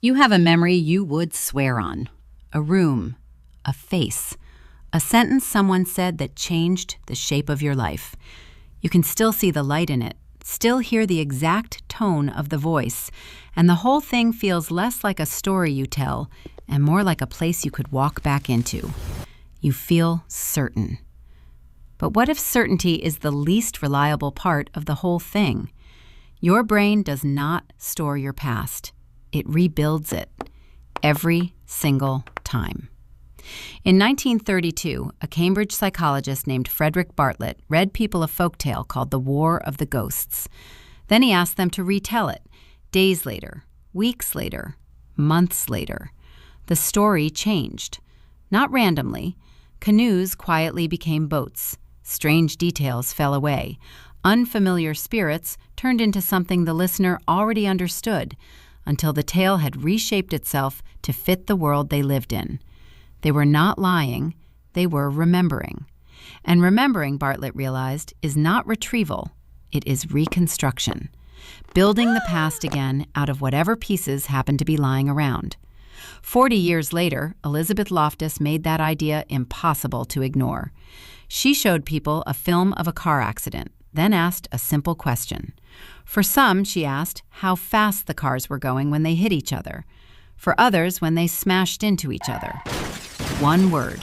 You have a memory you would swear on. A room, a face, a sentence someone said that changed the shape of your life. You can still see the light in it, still hear the exact tone of the voice, and the whole thing feels less like a story you tell and more like a place you could walk back into. You feel certain. But what if certainty is the least reliable part of the whole thing? Your brain does not store your past. It rebuilds it every single time. In 1932, a Cambridge psychologist named Frederick Bartlett read people a folktale called The War of the Ghosts. Then he asked them to retell it, days later, weeks later, months later. The story changed. Not randomly. Canoes quietly became boats. Strange details fell away. Unfamiliar spirits turned into something the listener already understood, until the tale had reshaped itself to fit the world they lived in. They were not lying, they were remembering. And remembering, Bartlett realized, is not retrieval, it is reconstruction. Building the past again out of whatever pieces happened to be lying around. 40 years later, Elizabeth Loftus made that idea impossible to ignore. She showed people a film of a car accident, then asked a simple question. For some, she asked how fast the cars were going when they hit each other. For others, when they smashed into each other. One word.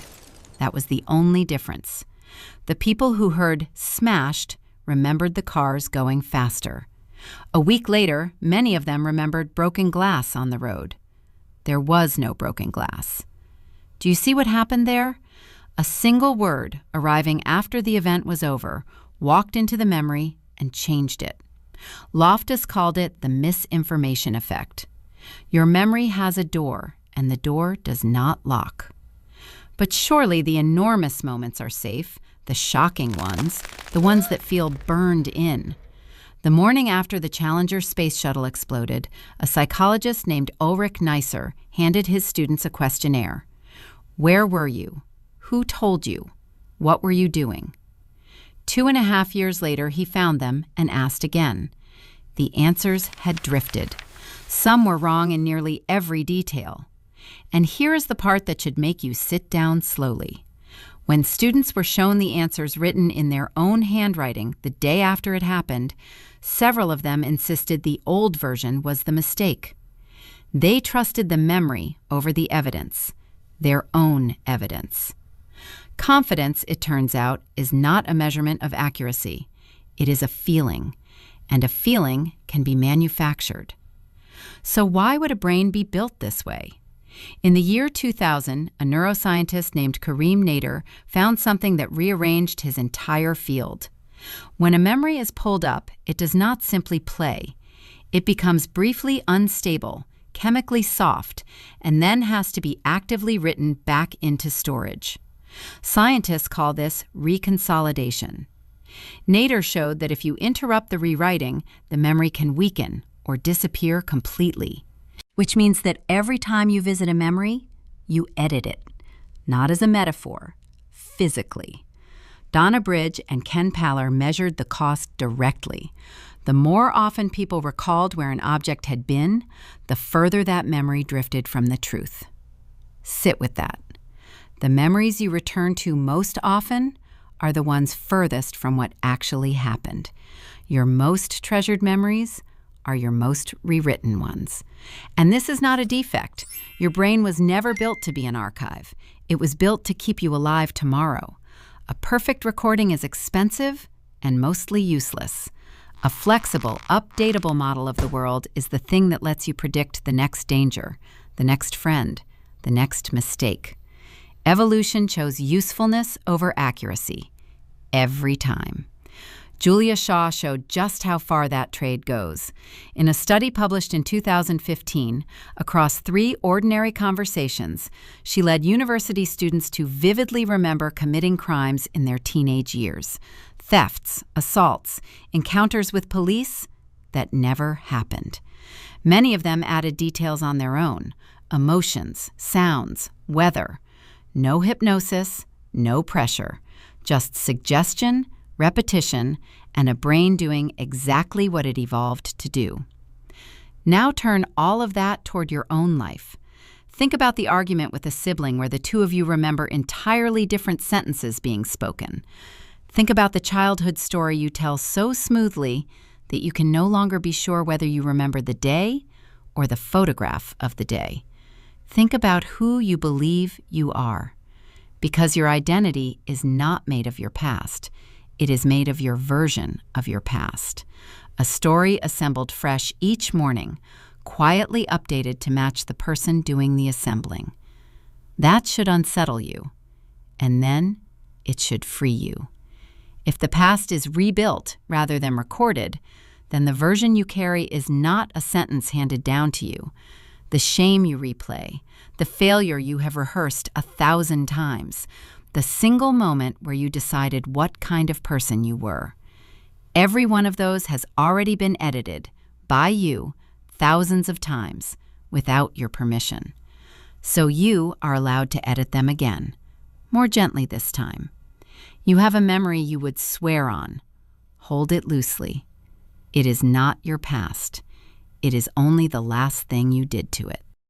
That was the only difference. The people who heard smashed remembered the cars going faster. A week later, many of them remembered broken glass on the road. There was no broken glass. Do you see what happened there? A single word, arriving after the event was over, walked into the memory and changed it. Loftus called it the misinformation effect. Your memory has a door, and the door does not lock. But surely the enormous moments are safe, the shocking ones, the ones that feel burned in. The morning after the Challenger space shuttle exploded, a psychologist named Neisser handed his students a questionnaire. Where were you? Who told you? What were you doing? 2.5 years later, he found them and asked again. The answers had drifted. Some were wrong in nearly every detail. And here is the part that should make you sit down slowly. When students were shown the answers written in their own handwriting the day after it happened, several of them insisted the old version was the mistake. They trusted the memory over the evidence, their own evidence. Confidence, it turns out, is not a measurement of accuracy. It is a feeling, and a feeling can be manufactured. So why would a brain be built this way? In the year 2000, a neuroscientist named Nader found something that rearranged his entire field. When a memory is pulled up, it does not simply play. It becomes briefly unstable, chemically soft, and then has to be actively written back into storage. Scientists call this reconsolidation. Nader showed that if you interrupt the rewriting, the memory can weaken or disappear completely. Which means that every time you visit a memory, you edit it, not as a metaphor, physically. Donna Bridge and Ken Paller measured the cost directly. The more often people recalled where an object had been, the further that memory drifted from the truth. Sit with that. The memories you return to most often are the ones furthest from what actually happened. Your most treasured memories are your most rewritten ones. And this is not a defect. Your brain was never built to be an archive. It was built to keep you alive tomorrow. A perfect recording is expensive and mostly useless. A flexible, updatable model of the world is the thing that lets you predict the next danger, the next friend, the next mistake. Evolution chose usefulness over accuracy, every time. Julia Shaw showed just how far that trade goes. In a study published in 2015, across 3 ordinary conversations, she led university students to vividly remember committing crimes in their teenage years. Thefts, assaults, encounters with police that never happened. Many of them added details on their own, emotions, sounds, weather. No hypnosis, no pressure, just suggestion, repetition, and a brain doing exactly what it evolved to do. Now turn all of that toward your own life. Think about the argument with a sibling where the two of you remember entirely different sentences being spoken. Think about the childhood story you tell so smoothly that you can no longer be sure whether you remember the day or the photograph of the day. Think about who you believe you are, because your identity is not made of your past. It is made of your version of your past. A story assembled fresh each morning, quietly updated to match the person doing the assembling. That should unsettle you, and then it should free you. If the past is rebuilt rather than recorded, then the version you carry is not a sentence handed down to you. The shame you replay, the failure you have rehearsed 1,000 times, the single moment where you decided what kind of person you were. Every one of those has already been edited by you thousands of times without your permission. So you are allowed to edit them again, more gently this time. You have a memory you would swear on. Hold it loosely. It is not your past. It is only the last thing you did to it.